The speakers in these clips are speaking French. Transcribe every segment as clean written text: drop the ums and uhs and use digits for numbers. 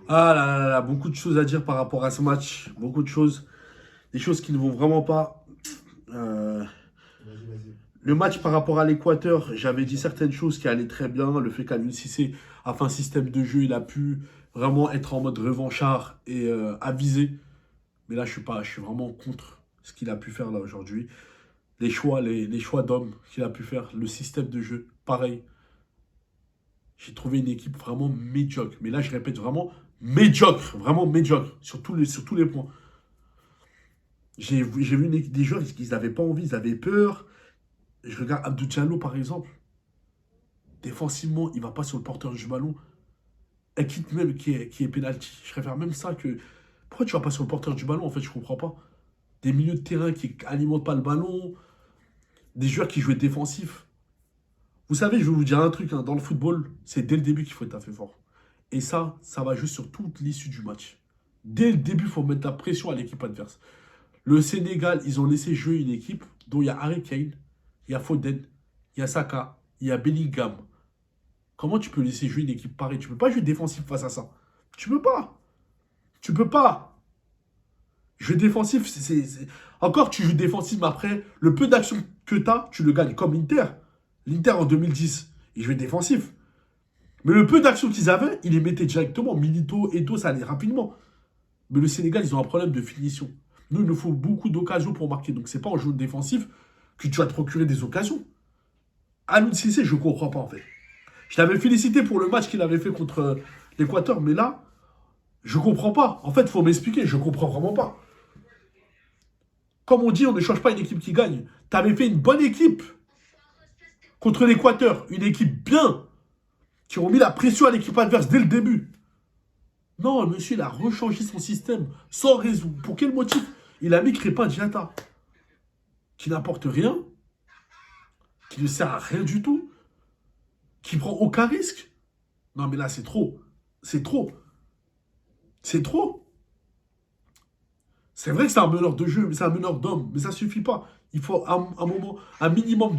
Ah là là là, beaucoup de choses à dire par rapport à ce match. Beaucoup de choses. Des choses qui ne vont vraiment pas. Euh, le match par rapport à l'Équateur, j'avais dit certaines choses qui allaient très bien. Le fait qu'Aliou Cissé a fait un système de jeu, il a pu vraiment être en mode revanchard et avisé. Mais là, je suis vraiment contre ce qu'il a pu faire là aujourd'hui. Les choix d'hommes qu'il a pu faire, le système de jeu, pareil. J'ai trouvé une équipe vraiment médiocre. Mais là, je répète, vraiment médiocre, sur tous les points. J'ai vu des joueurs, ils n'avaient pas envie, ils avaient peur. Je regarde Abdou Diallo, par exemple. Défensivement, il ne va pas sur le porteur du ballon. Et quitte même qui est penalty. Je préfère même ça que. Pourquoi tu vas pas sur le porteur du ballon, en fait, je comprends pas. Des milieux de terrain qui alimentent pas le ballon, des joueurs qui jouent défensif. Vous savez, je vais vous dire un truc, hein, dans le football, c'est dès le début qu'il faut être fait fort. Et ça va jouer sur toute l'issue du match. Dès le début, il faut mettre la pression à l'équipe adverse. Le Sénégal, ils ont laissé jouer une équipe dont il y a Harry Kane, il y a Foden, il y a Saka, il y a Bellingham. Comment tu peux laisser jouer une équipe pareille? Tu peux pas jouer défensif face à ça. Tu peux pas. Tu peux pas. Jouer défensif, encore tu joues défensif, mais après, le peu d'action que tu as, tu le gagnes. Comme l'Inter. L'Inter en 2010, ils jouaient défensif. Mais le peu d'action qu'ils avaient, ils les mettaient directement. Milito, Eto, ça allait rapidement. Mais le Sénégal, ils ont un problème de finition. Nous, il nous faut beaucoup d'occasions pour marquer. Donc, c'est pas en jouant défensif que tu vas te procurer des occasions. Aliou Cissé, je ne comprends pas, en fait. Je l'avais félicité pour le match qu'il avait fait contre l'Équateur, mais là, je ne comprends pas. En fait, il faut m'expliquer, je ne comprends vraiment pas. Comme on dit, on ne change pas une équipe qui gagne. Tu avais fait une bonne équipe contre l'Équateur, une équipe bien, qui ont mis la pression à l'équipe adverse dès le début. Non, le monsieur, il a rechangé son système sans raison. Pour quel motif? Il a mis Crépin Diatta, qui n'apporte rien, qui ne sert à rien du tout, qui prend aucun risque. Non, mais là, c'est trop. C'est trop. C'est trop. C'est vrai que c'est un meneur de jeu, mais c'est un meneur d'homme, mais ça suffit pas. Il faut un moment, un minimum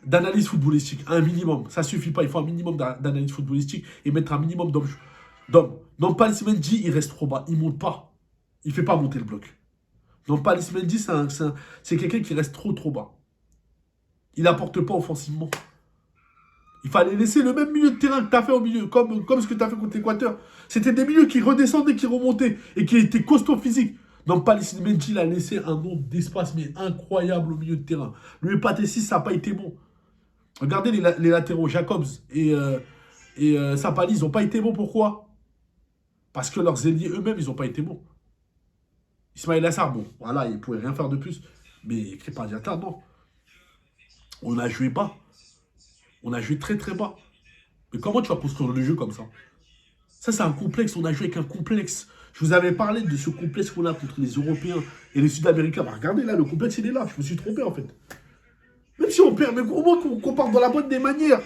d'analyse footballistique. Un minimum. Ça suffit pas. Il faut un minimum d'analyse footballistique et mettre un minimum d'hommes. Non, pas Mendy, il reste trop bas. Il monte pas. Il fait pas monter le bloc. Non, pas Mendy, c'est quelqu'un qui reste trop bas. Il apporte pas offensivement. Il fallait laisser le même milieu de terrain que tu as fait au milieu, comme ce que tu as fait contre l'Équateur. C'était des milieux qui redescendaient, qui remontaient et qui étaient costauds physiques. Non, Palestine Mendy, il a laissé un nombre d'espace mais incroyable au milieu de terrain. Lui et Patessis, ça n'a pas été bon. Regardez les latéraux, Jacobs et Sapali, ils n'ont pas été bons. Pourquoi? Parce que leurs ailiers eux-mêmes, ils n'ont pas été bons. Ismaël Assar, bon, voilà, il ne pouvait rien faire de plus. Mais Crépin Diatta, non. On a joué bas. On a joué très bas. Mais comment tu vas construire le jeu comme ça? Ça, c'est un complexe. On a joué avec un complexe. Je vous avais parlé de ce complexe qu'on a contre les Européens et les Sud-Américains. Bah, regardez là, le complexe, il est là. Je me suis trompé, en fait. Même si on perd, mais au moins qu'on parte dans la bonne des manières.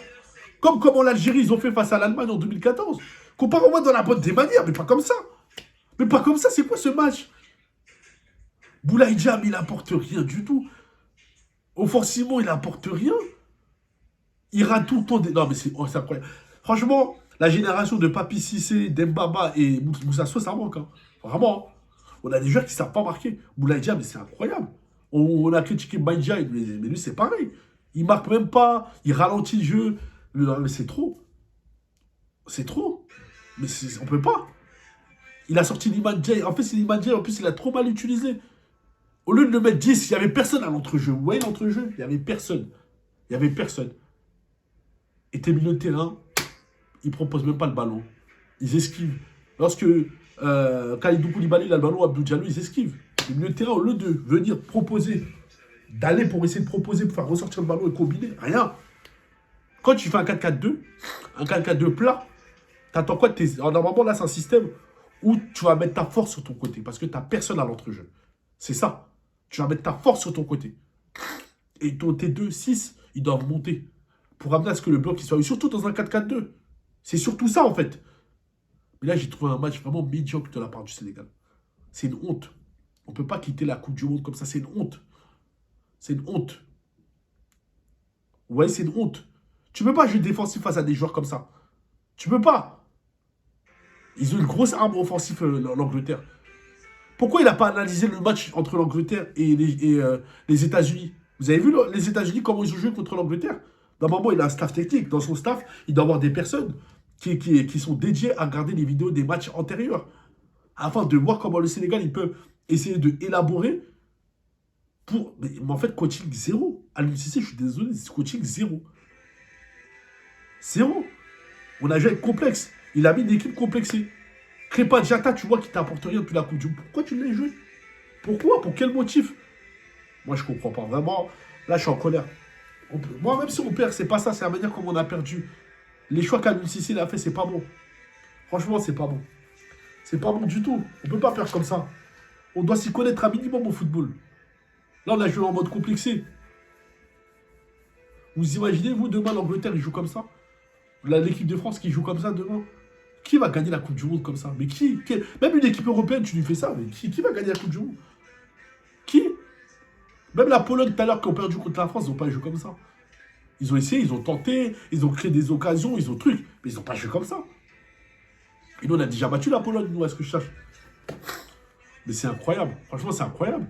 Comme comment l'Algérie, ils ont fait face à l'Allemagne en 2014. Qu'on part au moins dans la bonne des manières, mais pas comme ça. Mais pas comme ça, c'est quoi ce match? Boulaye Diam, il apporte rien du tout. Offensivement, il apporte rien. Il rate tout le temps des... Non, mais c'est incroyable. Franchement, la génération de Papi Cissé, Dembaba et Moussa Sow, ça manque. Hein. Vraiment. Hein. On a des joueurs qui ne savent pas marquer. Boulaïdia, mais c'est incroyable. On a critiqué Baïdja, mais lui, c'est pareil. Il marque même pas, il ralentit le jeu. Non, mais c'est trop. C'est trop. Mais on peut pas. Il a sorti Liman Jay. En fait, c'est Liman Jay, en plus, il a trop mal utilisé. Au lieu de le mettre 10, il n'y avait personne à l'entrejeu. Vous voyez l'entrejeu? Il n'y avait personne. Il n'y avait personne. Et tes milieux de terrain, ils ne proposent même pas le ballon. Ils esquivent. Lorsque Kalidou Koulibaly a le ballon, Abdou Diallo, ils esquivent. Les milieux de terrain, au lieu de venir proposer, d'aller pour essayer de proposer, pour faire ressortir le ballon et combiner, rien. Quand tu fais un 4-4-2, un 4-4-2 plat, t'attends quoi de tes... Alors, normalement, là, c'est un système où tu vas mettre ta force sur ton côté parce que tu n'as personne à l'entrejeu. C'est ça. Tu vas mettre ta force sur ton côté. Et tes 2-6, ils doivent monter pour amener à ce que le bloc il soit... Surtout dans un 4-4-2. C'est surtout ça, en fait. Mais là, j'ai trouvé un match vraiment médiocre de la part du Sénégal. C'est une honte. On ne peut pas quitter la Coupe du Monde comme ça. C'est une honte. C'est une honte. Vous voyez, c'est une honte. Tu ne peux pas jouer défensif face à des joueurs comme ça. Tu peux pas. Ils ont une grosse arme offensive, l'Angleterre. Pourquoi il n'a pas analysé le match entre l'Angleterre et les États-Unis? Vous avez vu les États-Unis, comment ils ont joué contre l'Angleterre? Normalement, il a un staff technique. Dans son staff, il doit avoir des personnes qui sont dédiées à regarder les vidéos des matchs antérieurs, afin de voir comment le Sénégal, il peut essayer de élaborer pour... Mais en fait, coaching zéro. À l'UCC, je suis désolé, c'est coaching zéro. Zéro. On a joué avec complexe. Il a mis une équipe complexée. Crépin Diatta, tu vois, qui t'apporte rien depuis la Coupe du Monde. Pourquoi tu l'as joué? Pourquoi? Pour quel motif? Moi, je comprends pas. Vraiment, là, je suis en colère. Moi, même si on perd, c'est pas ça. C'est la manière comme on a perdu. Les choix qu'Aliou Cissé a fait, c'est pas bon. Franchement, c'est pas bon. C'est pas bon du tout. On peut pas perdre comme ça. On doit s'y connaître un minimum au football. Là, on a joué en mode complexé. Vous imaginez, vous, demain, l'Angleterre, il joue comme ça? L'équipe de France qui joue comme ça demain? Qui va gagner la Coupe du Monde comme ça? Mais qui? Même une équipe européenne, tu lui fais ça, mais qui va gagner la Coupe du Monde? Qui? Même la Pologne, tout à l'heure, qui ont perdu contre la France, ils n'ont pas joué comme ça. Ils ont essayé, ils ont tenté, ils ont créé des occasions, ils ont truc, mais ils n'ont pas joué comme ça. Et nous, on a déjà battu la Pologne, nous, à ce que je cherche. Mais c'est incroyable. Franchement, c'est incroyable.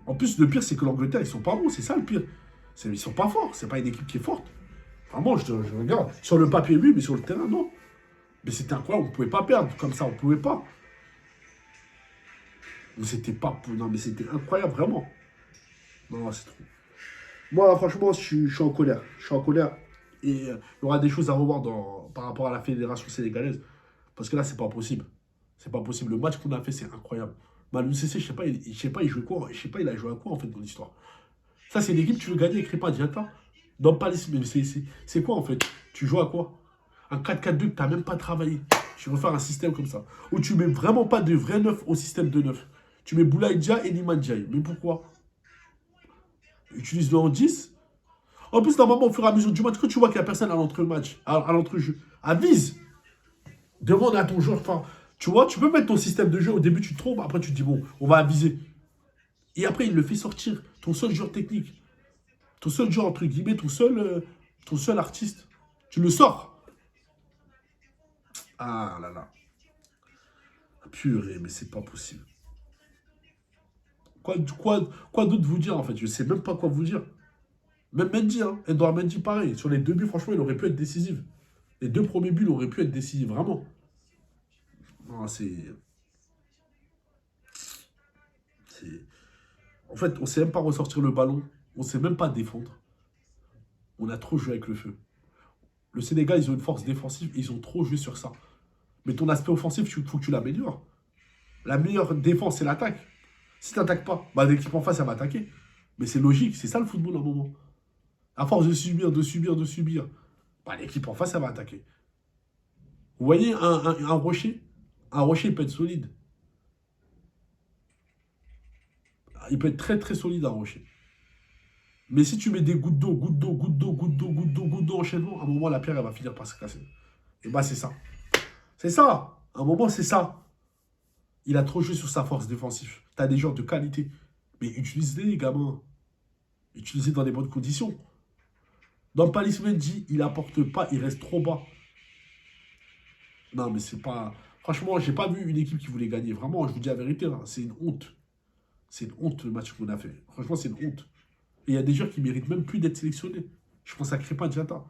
En plus, le pire, c'est que l'Angleterre, ils sont pas bons. C'est ça le pire. Ils sont pas forts. C'est pas une équipe qui est forte. Vraiment, je regarde. Sur le papier, oui, mais sur le terrain, non. Mais c'était incroyable. On ne pouvait pas perdre comme ça. On ne pouvait pas. Mais c'était pas... Non, mais c'était incroyable, vraiment. Non, c'est trop. Moi, franchement, je suis en colère. Je suis en colère. Et il y aura des choses à revoir par rapport à la fédération sénégalaise. Parce que là, c'est pas possible. C'est pas possible. Le match qu'on a fait, c'est incroyable. Manu CC, je sais pas, il jouait quoi. Je sais pas, il a joué à quoi, en fait, dans l'histoire. Ça, c'est l'équipe, tu veux gagner avec Crépin Diatta. Dans pas mais c'est quoi, en fait? Tu joues à quoi? Un 4-4-2 que tu n'as même pas travaillé. Tu veux faire un système comme ça. Où tu mets vraiment pas de vrai neuf au système de neuf. Tu mets Boulaye Dia et Liman Ndiaye. Mais pourquoi? Utilise-le en 10. En plus, normalement, au fur et à mesure du match, quand tu vois qu'il n'y a personne à l'entre-match, à l'entre-jeu, avise. Demande à ton joueur. Enfin, tu vois, tu peux mettre ton système de jeu. Au début, tu te trompes. Après, tu te dis, bon, on va aviser. Et après, il le fait sortir. Ton seul joueur technique. Ton seul joueur, entre guillemets, ton seul artiste. Tu le sors. Ah là là. Purée, mais c'est pas possible. Quoi d'autre vous dire, en fait? Je sais même pas quoi vous dire. Même Mendy, hein. Edouard Mendy, pareil. Sur les deux buts, franchement, il aurait pu être décisif. Les deux premiers buts, il aurait pu être décisif, vraiment. Non, En fait, on sait même pas ressortir le ballon. On sait même pas défendre. On a trop joué avec le feu. Le Sénégal, ils ont une force défensive et ils ont trop joué sur ça. Mais ton aspect offensif, il faut que tu l'améliores. La meilleure défense, c'est l'attaque. Si tu n'attaques pas, bah, l'équipe en face, elle va attaquer. Mais c'est logique, c'est ça le football à un moment. À force de subir, de subir, de subir, bah, l'équipe en face, elle va attaquer. Vous voyez, un rocher peut être solide. Il peut être très très solide, un rocher. Mais si tu mets des gouttes d'eau, gouttes d'eau, gouttes d'eau, gouttes d'eau, gouttes d'eau, gouttes d'eau enchaînement, à un moment, la pierre, elle va finir par se casser. Et bah, c'est ça. C'est ça. À un moment, c'est ça. Il a trop joué sur sa force défensive. Tu as des joueurs de qualité. Mais utilise-les, les gamins. Utilisez dans les bonnes conditions. Dans Palis Mendy, il apporte pas, il reste trop bas. Non, mais c'est pas... Franchement, j'ai pas vu une équipe qui voulait gagner. Vraiment, je vous dis la vérité, là, c'est une honte. C'est une honte, le match qu'on a fait. Franchement, c'est une honte. Et il y a des joueurs qui méritent même plus d'être sélectionnés. Je pense à Crépin Diatta.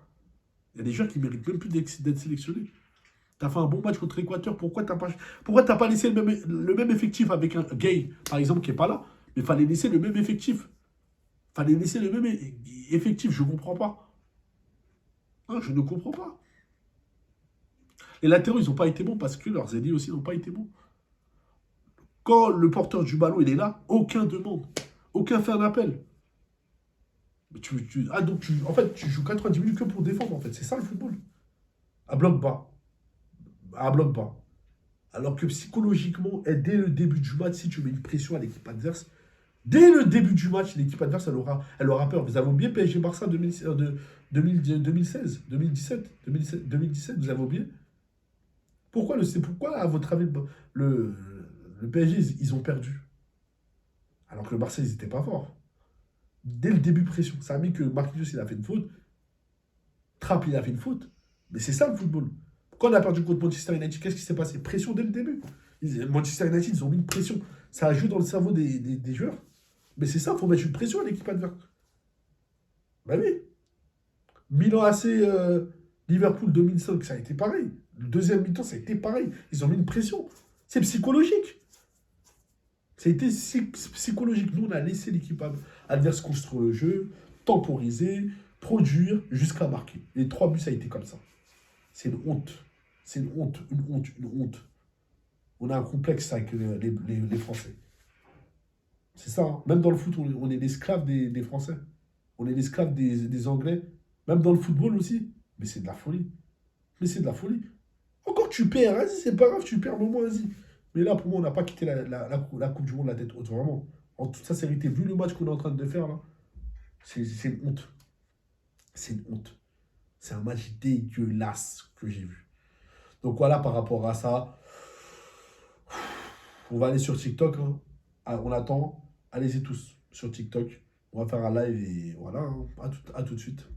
Il y a des joueurs qui méritent même plus d'être sélectionnés. Tu as fait un bon match contre l'Équateur. Pourquoi t'as pas laissé le même effectif avec un Gay, par exemple, qui n'est pas là? Mais il fallait laisser le même effectif. Fallait laisser le même effectif. Je ne comprends pas. Hein, je ne comprends pas. Les latéraux, ils n'ont pas été bons parce que leurs ailiers aussi n'ont pas été bons. Quand le porteur du ballon, il est là, aucun demande. Aucun fait un appel. Donc, en fait, tu joues 90 minutes que pour défendre, en fait. C'est ça le football. À bloc bas. À bloc bas. Alors que psychologiquement, et dès le début du match, si tu mets une pression à l'équipe adverse, dès le début du match, l'équipe adverse, elle aura peur. Vous avez oublié PSG Barça 2016, 2017, vous avez oublié? Pourquoi, à votre avis, le PSG, ils ont perdu? Alors que le Barça, ils n'étaient pas forts. Dès le début, pression. Ça a mis que Marquinhos, il a fait une faute. Trapp, il a fait une faute. Mais c'est ça le football. Quand on a perdu contre Manchester United, qu'est-ce qui s'est passé? Pression dès le début. Manchester United, ils ont mis une pression. Ça a joué dans le cerveau des joueurs. Mais c'est ça, il faut mettre une pression à l'équipe adverse. Bah oui. Milan AC, Liverpool 2005, ça a été pareil. Le deuxième mi-temps, ça a été pareil. Ils ont mis une pression. C'est psychologique. Ça a été psychologique. Nous, on a laissé l'équipe adverse construire le jeu, temporiser, produire, jusqu'à marquer. Les 3 buts, ça a été comme ça. C'est une honte. C'est une honte, une honte, une honte. On a un complexe avec les Français. C'est ça, hein. Même dans le foot, on est l'esclave des Français. On est l'esclave des Anglais. Même dans le football aussi. Mais c'est de la folie. Mais c'est de la folie. Encore tu perds, vas-y, c'est pas grave, tu perds, mais moi, vas-y. Mais là, pour moi, on n'a pas quitté la Coupe du Monde la tête haute, vraiment. En toute sincérité, vu le match qu'on est en train de faire, là, c'est une honte. C'est une honte. C'est un match dégueulasse que j'ai vu. Donc voilà, par rapport à ça, on va aller sur TikTok, hein. Ah, on attend. Allez-y tous sur TikTok. On va faire un live et voilà, hein. À tout de suite.